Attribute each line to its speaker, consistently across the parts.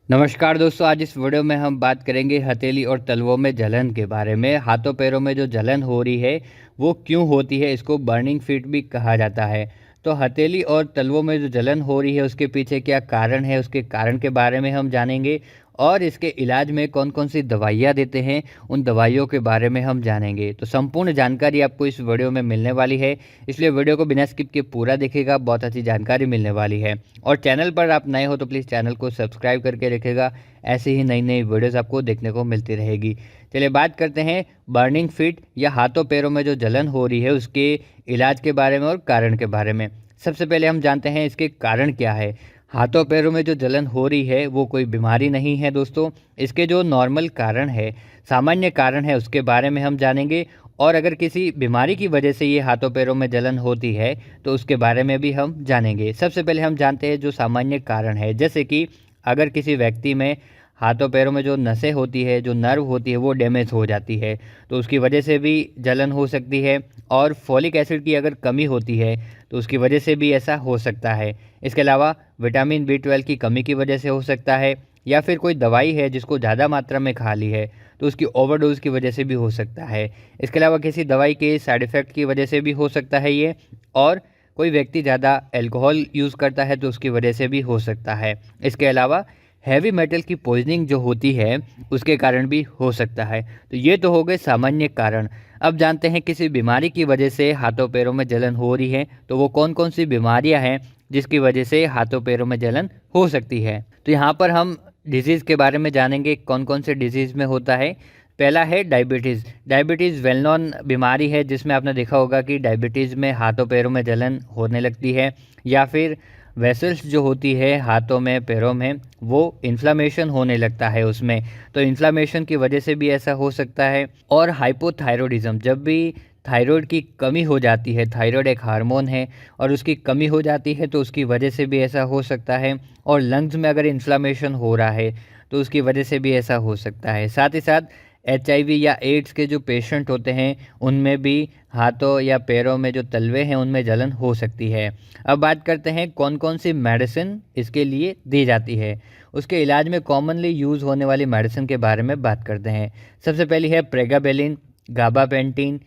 Speaker 1: नमस्कार दोस्तों, आज इस वीडियो में हम बात करेंगे हथेली और तलवों में जलन के बारे में। हाथों पैरों में जो जलन हो रही है वो क्यों होती है, इसको बर्निंग फीट भी कहा जाता है। तो हथेली और तलवों में जो जलन हो रही है उसके पीछे क्या कारण है, उसके कारण के बारे में हम जानेंगे और इसके इलाज में कौन कौन सी दवाइयाँ देते हैं उन दवाइयों के बारे में हम जानेंगे। तो संपूर्ण जानकारी आपको इस वीडियो में मिलने वाली है, इसलिए वीडियो को बिना स्किप के पूरा देखिएगा, बहुत अच्छी जानकारी मिलने वाली है। और चैनल पर आप नए हो तो प्लीज़ चैनल को सब्सक्राइब करके रखिएगा, ऐसे ही नई नई वीडियोस आपको देखने को मिलती रहेगी। चलिए बात करते हैं बर्निंग फीट या हाथों पैरों में जो जलन हो रही है उसके इलाज के बारे में और कारण के बारे में। सबसे पहले हम जानते हैं इसके कारण क्या है। हाथों पैरों में जो जलन हो रही है वो कोई बीमारी नहीं है दोस्तों। इसके जो नॉर्मल कारण है, सामान्य कारण है, उसके बारे में हम जानेंगे। और अगर किसी बीमारी की वजह से ये हाथों पैरों में जलन होती है तो उसके बारे में भी हम जानेंगे। सबसे पहले हम जानते हैं जो सामान्य कारण है, जैसे कि अगर किसी व्यक्ति में हाथों पैरों में जो नसें होती है, जो नर्व होती है वो डैमेज हो जाती है तो उसकी वजह से भी जलन हो सकती है। और फॉलिक एसिड की अगर कमी होती है तो उसकी वजह से भी ऐसा हो सकता है। इसके अलावा विटामिन B12 की कमी की वजह से हो सकता है, या फिर कोई दवाई है जिसको ज़्यादा मात्रा में खा ली है तो उसकी ओवरडोज की वजह से भी हो सकता है। इसके अलावा किसी दवाई के साइड इफ़ेक्ट की वजह से भी हो सकता है ये, और कोई व्यक्ति ज़्यादा अल्कोहल यूज़ करता है तो उसकी वजह से भी हो सकता है। इसके अलावा हैवी मेटल की पॉइजनिंग जो होती है उसके कारण भी हो सकता है। तो ये तो हो गए सामान्य कारण। अब जानते हैं किसी बीमारी की वजह से हाथों पैरों में जलन हो रही है तो वो कौन कौन सी बीमारियां हैं जिसकी वजह से हाथों पैरों में जलन हो सकती है। तो यहाँ पर हम डिजीज़ के बारे में जानेंगे, कौन कौन से डिजीज़ में होता है। पहला है डायबिटीज़। डायबिटीज़ वेल नॉन बीमारी है जिसमें आपने देखा होगा कि डायबिटीज़ में हाथों पैरों में जलन होने लगती है, या फिर वेसल्स जो होती है हाथों में पैरों में वो इन्फ्लामेशन होने लगता है उसमें, तो इन्फ्लामेशन की वजह से भी ऐसा हो सकता है। और हाइपोथायरॉयडिज्म, जब भी थायराइड की कमी हो जाती है, थायराइड एक हार्मोन है और उसकी कमी हो जाती है तो उसकी वजह से भी ऐसा हो सकता है। और लंग्स में अगर इन्फ्लामेशन हो रहा है तो उसकी वजह से भी ऐसा हो सकता है। साथ ही साथ HIV या एड्स के जो पेशेंट होते हैं उनमें भी हाथों या पैरों में जो तलवे हैं उनमें जलन हो सकती है। अब बात करते हैं कौन कौन सी मेडिसिन इसके लिए दी जाती है। उसके इलाज में कॉमनली यूज़ होने वाली मेडिसिन के बारे में बात करते हैं। सबसे पहली है प्रेगाबेलिन, गाबापेंटिन,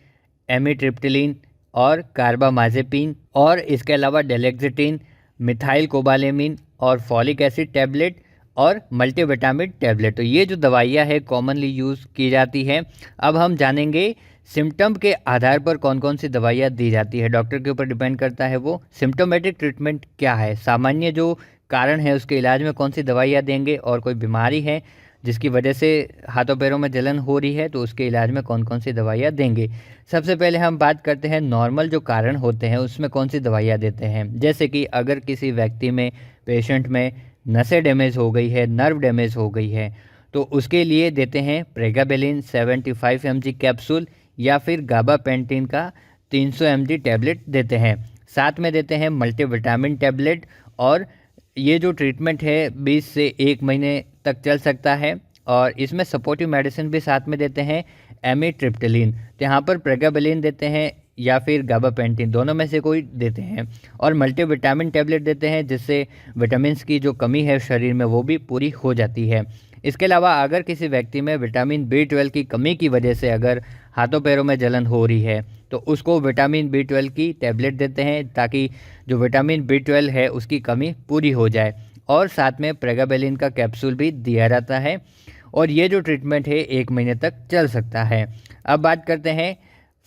Speaker 1: एमिट्रिप्टिलिन और कार्बामाजेपिन, और इसके अलावा डेलेक्सिटिन, मिथाइल कोबालेमिन और फॉलिक एसिड टैबलेट और मल्टीविटामिन टैबलेट। तो ये जो दवाइयाँ है कॉमनली यूज़ की जाती हैं। अब हम जानेंगे सिम्टम के आधार पर कौन कौन सी दवाइयाँ दी जाती है। डॉक्टर के ऊपर डिपेंड करता है वो सिम्टोमेटिक ट्रीटमेंट क्या है, सामान्य जो कारण है उसके इलाज में कौन सी दवाइयाँ देंगे, और कोई बीमारी है जिसकी वजह से हाथों पैरों में जलन हो रही है तो उसके इलाज में कौन कौन सी दवाइयाँ देंगे। सबसे पहले हम बात करते हैं नॉर्मल जो कारण होते हैं उसमें कौन सी दवाइयाँ देते हैं। जैसे कि अगर किसी व्यक्ति में, पेशेंट में नसें डैमेज हो गई है, नर्व डैमेज हो गई है, तो उसके लिए देते हैं प्रेगाबेलिन 75 mg कैप्सूल या फिर गाबापेंटिन का 300 mg टैबलेट देते हैं। साथ में देते हैं मल्टीविटामिन टैबलेट, और ये जो ट्रीटमेंट है 20 से 1 महीने तक चल सकता है। और इसमें सपोर्टिव मेडिसिन भी साथ में देते हैं, एमिट्रिप्टिलिन। तो यहाँ पर प्रेगाबेलिन देते हैं या फिर गाबापेंटिन, दोनों में से कोई देते हैं। और मल्टीविटामिन टैबलेट देते हैं जिससे विटामिन्स की जो कमी है शरीर में वो भी पूरी हो जाती है। इसके अलावा अगर किसी व्यक्ति में विटामिन B12 की कमी की वजह से अगर हाथों पैरों में जलन हो रही है तो उसको विटामिन B12 की टैबलेट देते हैं ताकि जो विटामिन B12 है उसकी कमी पूरी हो जाए। और साथ में प्रेगाबेलिन का कैप्सूल भी दिया जाता है, और ये जो ट्रीटमेंट है 1 महीने तक चल सकता है। अब बात करते हैं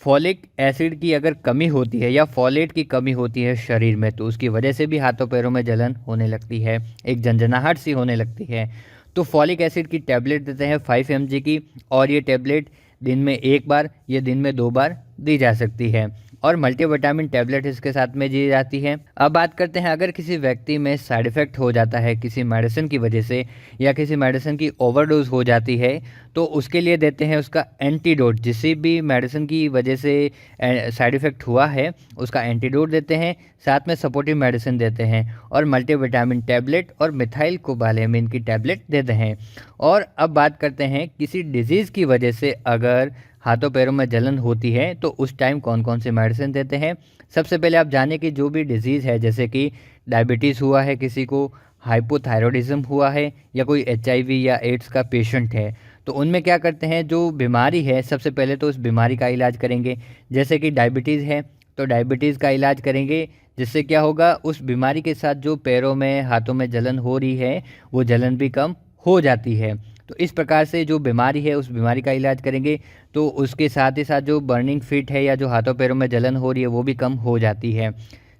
Speaker 1: फॉलिक एसिड की अगर कमी होती है या फॉलेट की कमी होती है शरीर में तो उसकी वजह से भी हाथों पैरों में जलन होने लगती है, एक झंझनाहट सी होने लगती है। तो फॉलिक एसिड की टैबलेट देते हैं 5 mg की, और ये टैबलेट दिन में 1 बार या दिन में 2 बार दी जा सकती है। और मल्टीविटामिन टैबलेट इसके साथ में दी जाती है। अब बात करते हैं अगर किसी व्यक्ति में साइड इफ़ेक्ट हो जाता है किसी मेडिसिन की वजह से, या किसी मेडिसिन की ओवरडोज हो जाती है तो उसके लिए देते हैं उसका एंटीडोट। जिस भी मेडिसिन की वजह से साइड इफ़ेक्ट हुआ है उसका एंटीडोट देते हैं, साथ में सपोर्टिव मेडिसिन देते हैं, और मल्टीविटामिन टैबलेट और मिथाइल कोबालेमिन की टैबलेट देते हैं। और अब बात करते हैं किसी डिजीज़ की वजह से अगर हाथों पैरों में जलन होती है तो उस टाइम कौन कौन से मेडिसिन देते हैं। सबसे पहले आप जाने कि जो भी डिजीज़ है, जैसे कि डायबिटीज़ हुआ है किसी को, हाइपोथायरॉयडिज्म हुआ है या कोई HIV या एड्स का पेशेंट है, तो उनमें क्या करते हैं, जो बीमारी है सबसे पहले तो उस बीमारी का इलाज करेंगे। जैसे कि डायबिटीज़ है तो डायबिटीज़ का इलाज करेंगे, जिससे क्या होगा, उस बीमारी के साथ जो पैरों में हाथों में जलन हो रही है वो जलन भी कम हो जाती है। तो इस प्रकार से जो बीमारी है उस बीमारी का इलाज करेंगे, तो उसके साथ ही साथ जो बर्निंग फिट है या जो हाथों पैरों में जलन हो रही है वो भी कम हो जाती है।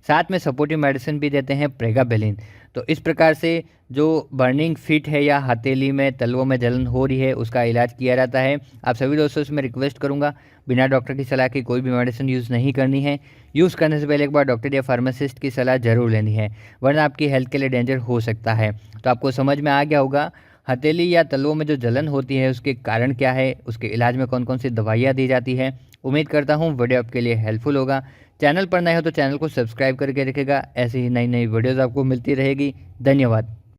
Speaker 1: साथ में सपोर्टिव मेडिसिन भी देते हैं, प्रेगाबेलिन। तो इस प्रकार से जो बर्निंग फिट है या हथेली में तलवों में जलन हो रही है उसका इलाज किया जाता है। आप सभी दोस्तों से मैं रिक्वेस्ट करूंगा, बिना डॉक्टर की सलाह के कोई भी मेडिसिन यूज़ नहीं करनी है। यूज़ करने से पहले एक बार डॉक्टर या फार्मासिस्ट की सलाह ज़रूर लेनी है, वरना आपकी हेल्थ के लिए डेंजर हो सकता है। तो आपको समझ में आ गया होगा हथेली या तलवों में जो जलन होती है उसके कारण क्या है, उसके इलाज में कौन कौन सी दवाइयाँ दी जाती हैं। उम्मीद करता हूँ वीडियो आपके लिए हेल्पफुल होगा। चैनल पर नए हो तो चैनल को सब्सक्राइब करके रखेगा, ऐसी ही नई नई वीडियोज़ आपको मिलती रहेगी। धन्यवाद।